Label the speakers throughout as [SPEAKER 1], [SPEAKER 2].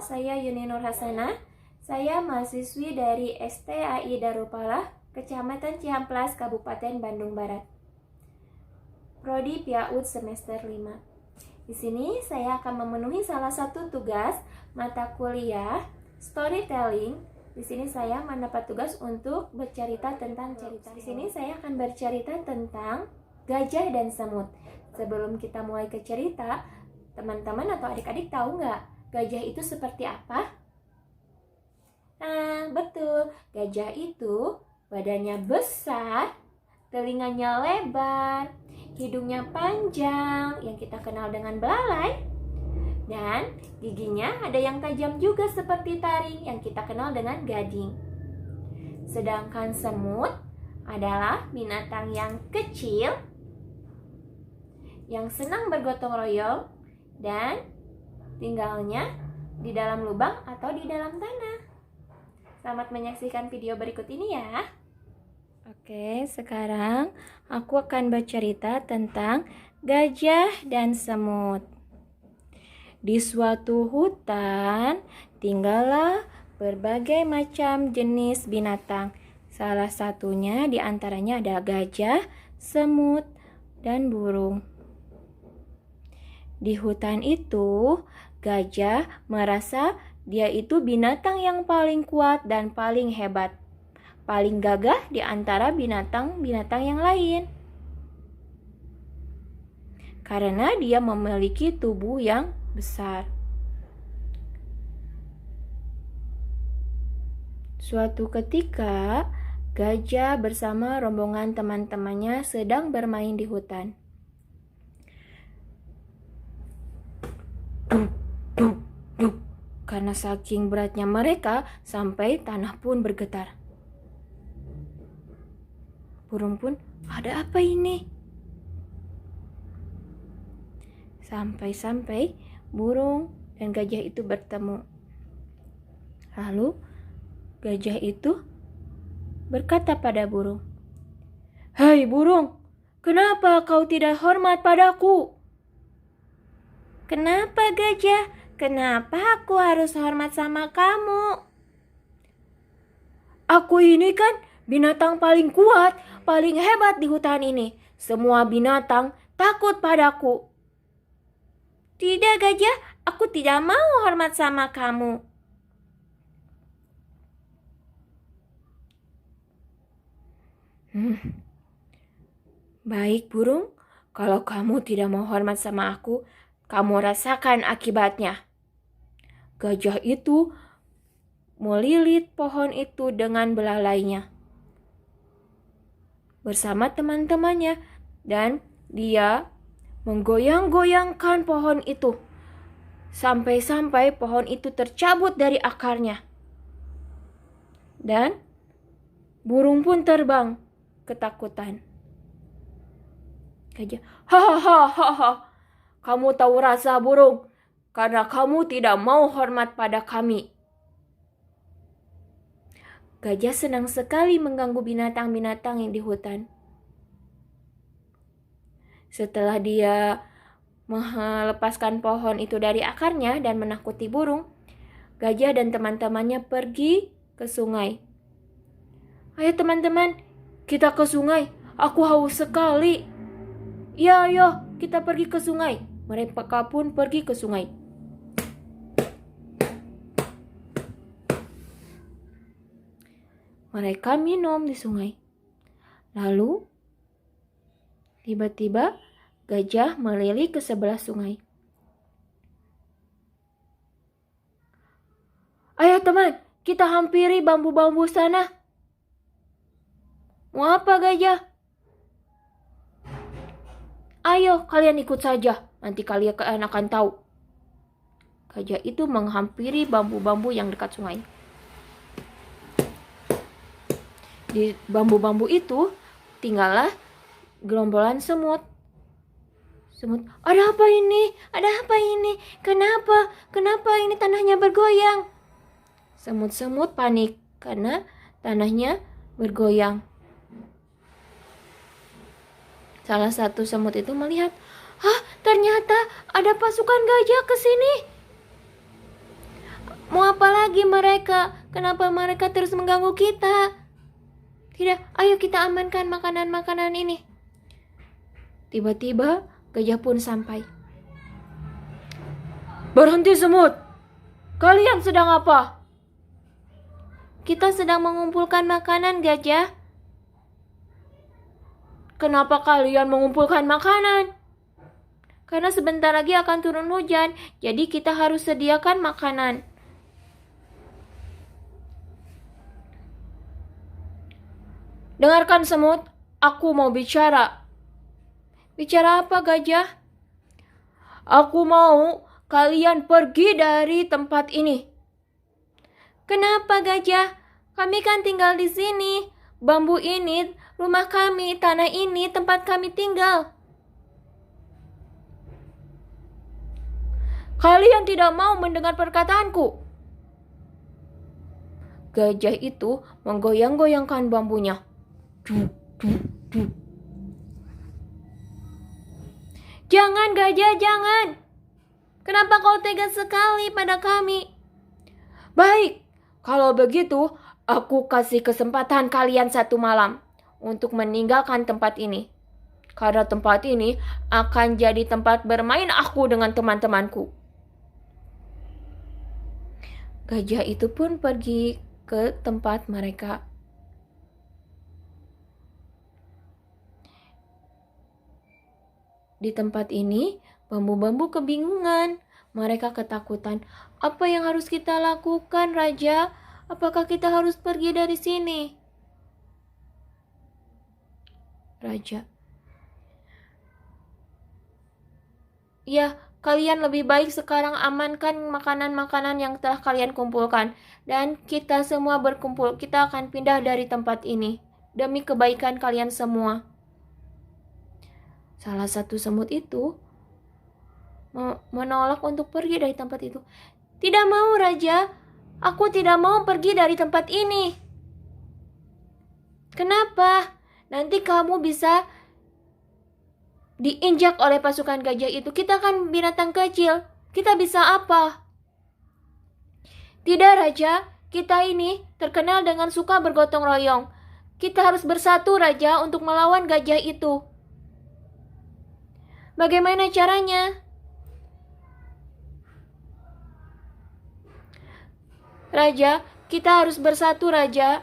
[SPEAKER 1] saya Yuni Nur Hasanah. Saya mahasiswi dari STAI Darupalah, Kecamatan Cihamplas, Kabupaten Bandung Barat. Prodi PIAUD semester 5. Di sini saya akan memenuhi salah satu tugas mata kuliah storytelling. Di sini saya mendapat tugas untuk bercerita tentang cerita. Di sini saya akan bercerita tentang gajah dan semut. Sebelum kita mulai ke cerita, teman-teman atau adik-adik tahu nggak gajah itu seperti apa? Nah, betul. Gajah itu badannya besar, telinganya lebar, hidungnya panjang yang kita kenal dengan belalai, dan giginya ada yang tajam juga seperti taring yang kita kenal dengan gading. Sedangkan semut adalah binatang yang kecil, yang senang bergotong royong, dan tinggalnya di dalam lubang atau di dalam tanah. Selamat menyaksikan video berikut ini ya. Oke, sekarang aku akan bercerita tentang gajah dan semut. Di suatu hutan, tinggallah berbagai macam jenis binatang. Salah satunya di antaranya ada gajah, semut, dan burung. Di hutan itu, gajah merasa dia itu binatang yang paling kuat dan paling hebat, paling gagah di antara binatang-binatang yang lain. Karena dia memiliki tubuh yang besar. Suatu ketika, gajah bersama rombongan teman-temannya sedang bermain di hutan. Karena saking beratnya mereka, sampai tanah pun bergetar. Burung pun, ada apa ini? Sampai-sampai burung dan gajah itu bertemu. Lalu gajah itu berkata pada burung, "Hai burung, kenapa kau tidak hormat padaku?" "Kenapa gajah? Kenapa aku harus hormat sama kamu?" "Aku ini kan binatang paling kuat, paling hebat di hutan ini. Semua binatang takut padaku." "Tidak gajah, aku tidak mau hormat sama kamu." "Baik burung, kalau kamu tidak mau hormat sama aku, kamu rasakan akibatnya." Gajah itu melilit pohon itu dengan belalainya bersama teman-temannya, dan dia menggoyang-goyangkan pohon itu sampai-sampai pohon itu tercabut dari akarnya. Dan burung pun terbang ketakutan. Gajah, "Hahaha, kamu tahu rasa burung, karena kamu tidak mau hormat pada kami." Gajah senang sekali mengganggu binatang-binatang yang di hutan. Setelah dia melepaskan pohon itu dari akarnya dan menakuti burung, gajah dan teman-temannya pergi ke sungai. "Ayo teman-teman, kita ke sungai. Aku haus sekali." "Ya, ayo kita pergi ke sungai." Mereka pun pergi ke sungai. Mereka minum di sungai. Lalu, tiba-tiba gajah melilit ke sebelah sungai. "Ayo teman, kita hampiri bambu-bambu sana." "Mau apa gajah?" "Ayo kalian ikut saja, nanti kalian akan tahu." Gajah itu menghampiri bambu-bambu yang dekat sungai. Di bambu-bambu itu tinggallah gerombolan semut. Semut, "Ada apa ini? Ada apa ini? Kenapa? Kenapa ini tanahnya bergoyang?" Semut-semut panik karena tanahnya bergoyang. Salah satu semut itu melihat, "Ternyata ada pasukan gajah ke sini." Mau apa lagi mereka? Kenapa mereka terus mengganggu kita? Tidak, ayo kita amankan makanan-makanan ini. Tiba-tiba gajah pun sampai. Berhenti semut! Kalian sedang apa? Kita sedang mengumpulkan makanan, gajah. Kenapa kalian mengumpulkan makanan? Karena sebentar lagi akan turun hujan, jadi kita harus sediakan makanan. Dengarkan semut, aku mau bicara. Bicara apa, gajah? Aku mau kalian pergi dari tempat ini. Kenapa, gajah? Kami kan tinggal di sini. Bambu ini, rumah kami, tanah ini, tempat kami tinggal. Kalian tidak mau mendengar perkataanku. Gajah itu menggoyang-goyangkan bambunya. Jangan, gajah, jangan. Kenapa kau tega sekali pada kami? Baik, kalau begitu aku kasih kesempatan kalian 1 malam untuk meninggalkan tempat ini. Karena tempat ini akan jadi tempat bermain aku dengan teman-temanku. Gajah itu pun pergi ke tempat mereka. Di tempat ini, bambu-bambu kebingungan. Mereka ketakutan. Apa yang harus kita lakukan, Raja? Apakah kita harus pergi dari sini? Raja. Ya, kalian lebih baik sekarang amankan makanan-makanan yang telah kalian kumpulkan. Dan kita semua berkumpul. Kita akan pindah dari tempat ini. Demi kebaikan kalian semua. Salah satu semut itu menolak untuk pergi dari tempat itu. Tidak mau, Raja. Aku tidak mau pergi dari tempat ini. Kenapa? Nanti kamu bisa diinjak oleh pasukan gajah itu. Kita kan binatang kecil. Kita bisa apa? Tidak, Raja. Kita ini terkenal dengan suka bergotong royong. Kita harus bersatu, Raja, untuk melawan gajah itu. Bagaimana caranya? Raja, kita harus bersatu, Raja.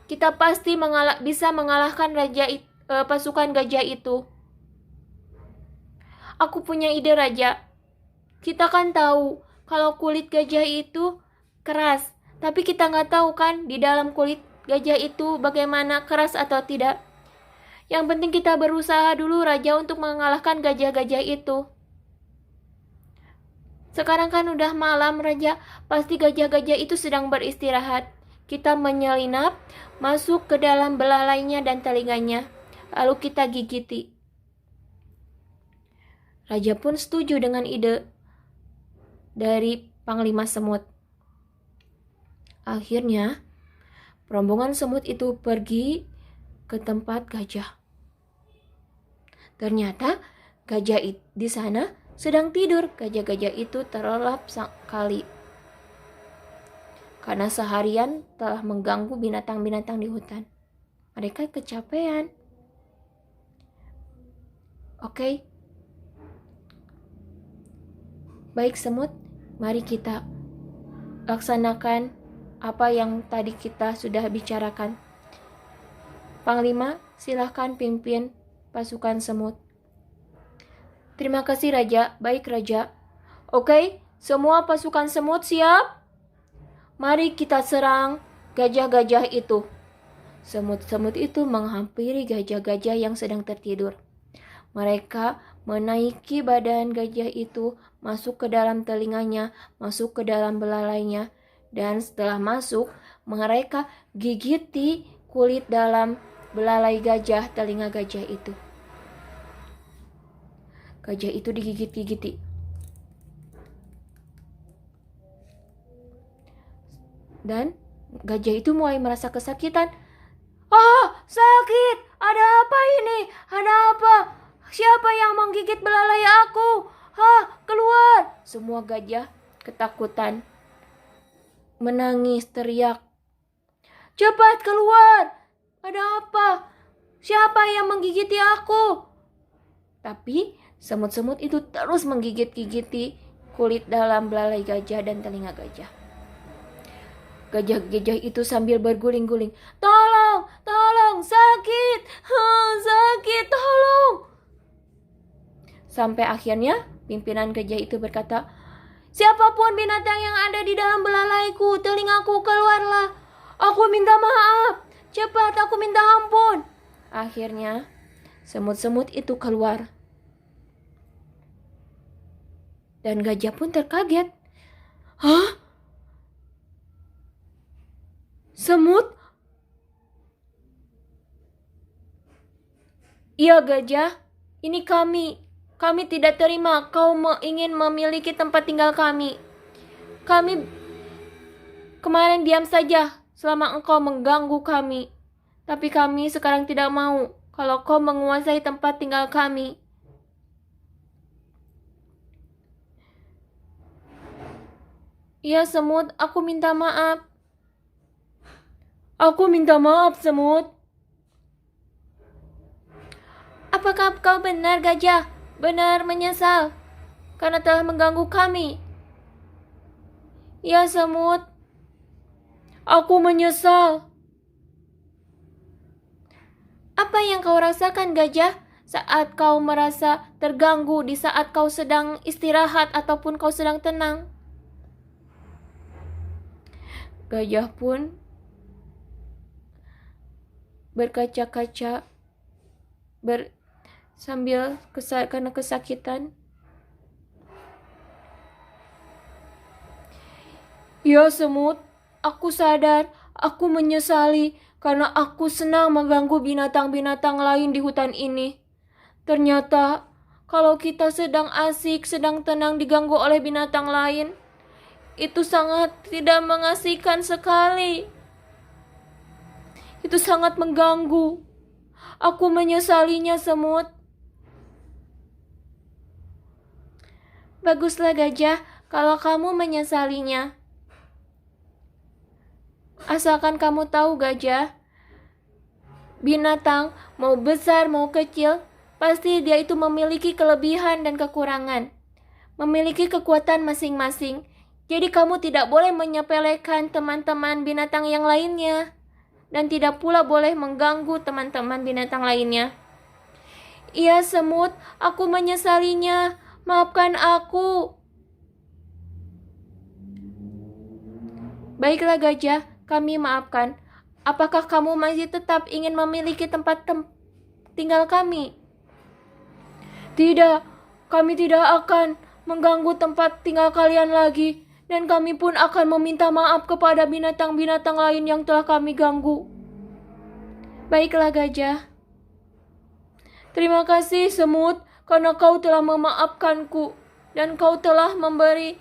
[SPEAKER 1] Kita pasti bisa mengalahkan pasukan gajah itu. Aku punya ide, Raja. Kita kan tahu kalau kulit gajah itu keras. Tapi kita nggak tahu kan di dalam kulit gajah itu bagaimana, keras atau tidak. Yang penting kita berusaha dulu, Raja, untuk mengalahkan gajah-gajah itu. Sekarang kan udah malam, Raja. Pasti gajah-gajah itu sedang beristirahat. Kita menyelinap, masuk ke dalam belalainya dan telinganya. Lalu kita gigiti. Raja pun setuju dengan ide dari Panglima Semut. Akhirnya, rombongan semut itu pergi ke tempat gajah. Ternyata gajah di sana sedang tidur. Gajah-gajah itu terlelap sekali karena seharian telah mengganggu binatang-binatang di hutan. Mereka kecapean. Oke. Baik semut, mari kita laksanakan apa yang tadi kita sudah bicarakan. Panglima, silahkan pimpin pasukan semut. Terima kasih, Raja. Baik, Raja. Oke, semua pasukan semut siap? Mari kita serang gajah-gajah itu. Semut-semut itu menghampiri gajah-gajah yang sedang tertidur. Mereka menaiki badan gajah itu, masuk ke dalam telinganya, masuk ke dalam belalainya, dan setelah masuk, mereka gigiti kulit dalam belalai gajah, telinga gajah itu. Gajah itu digigit-gigiti. Dan gajah itu mulai merasa kesakitan. Ah, sakit! Ada apa ini? Ada apa? Siapa yang menggigit belalai aku? Keluar! Semua gajah ketakutan. menangis, teriak, "Cepat keluar! Ada apa? Siapa yang menggigiti aku?" Tapi semut-semut itu terus menggigit-gigiti kulit dalam belalai gajah dan telinga gajah. Gajah-gajah itu sambil berguling-guling, "Tolong, tolong, sakit, sakit, tolong." Sampai akhirnya pimpinan gajah itu berkata, "Siapapun binatang yang ada di dalam belalaiku, telingaku, keluarlah. Aku minta maaf. Cepat, aku minta ampun." Akhirnya semut-semut itu keluar. Dan gajah pun terkaget. "Hah? Semut?" "Iya gajah, ini kami. Kami tidak terima kau ingin memiliki tempat tinggal kami. Kami kemarin diam saja selama engkau mengganggu kami. Tapi kami sekarang tidak mau kalau kau menguasai tempat tinggal kami." "Iya semut, aku minta maaf." "Aku minta maaf semut." "Apakah kau benar gajah? Benar menyesal karena telah mengganggu kami?" "Ya semut, aku menyesal." "Apa yang kau rasakan gajah saat kau merasa terganggu di saat kau sedang istirahat ataupun kau sedang tenang?" Gajah pun berkaca-kaca sambil karena kesakitan. "Ya semut, aku sadar, aku menyesali karena aku senang mengganggu binatang-binatang lain di hutan ini. Ternyata kalau kita sedang asik, sedang tenang diganggu oleh binatang lain, itu sangat tidak mengasihkan sekali. Itu sangat mengganggu. Aku menyesalinya semut." "Baguslah gajah kalau kamu menyesalinya. Asalkan kamu tahu gajah, binatang mau besar mau kecil, pasti dia itu memiliki kelebihan dan kekurangan, memiliki kekuatan masing-masing. Jadi kamu tidak boleh menyepelekan teman-teman binatang yang lainnya, dan tidak pula boleh mengganggu teman-teman binatang lainnya." "Iya semut, aku menyesalinya. Maafkan aku." "Baiklah gajah, kami maafkan. Apakah kamu masih tetap ingin memiliki tempat tinggal kami?" "Tidak, kami tidak akan mengganggu tempat tinggal kalian lagi. Dan kami pun akan meminta maaf kepada binatang-binatang lain yang telah kami ganggu." "Baiklah gajah." "Terima kasih semut karena kau telah memaafkanku dan kau telah memberi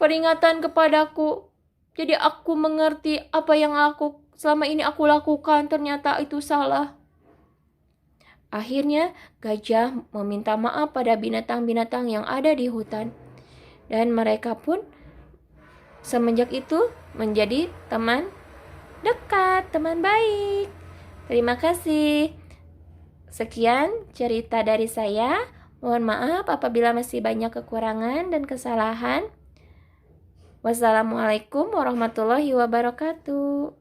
[SPEAKER 1] peringatan kepadaku. Jadi aku mengerti apa yang selama ini aku lakukan ternyata itu salah." Akhirnya gajah meminta maaf pada binatang-binatang yang ada di hutan. Dan mereka pun semenjak itu menjadi teman dekat, teman baik. Terima kasih. Sekian cerita dari saya. Mohon maaf apabila masih banyak kekurangan dan kesalahan. Wassalamualaikum warahmatullahi wabarakatuh.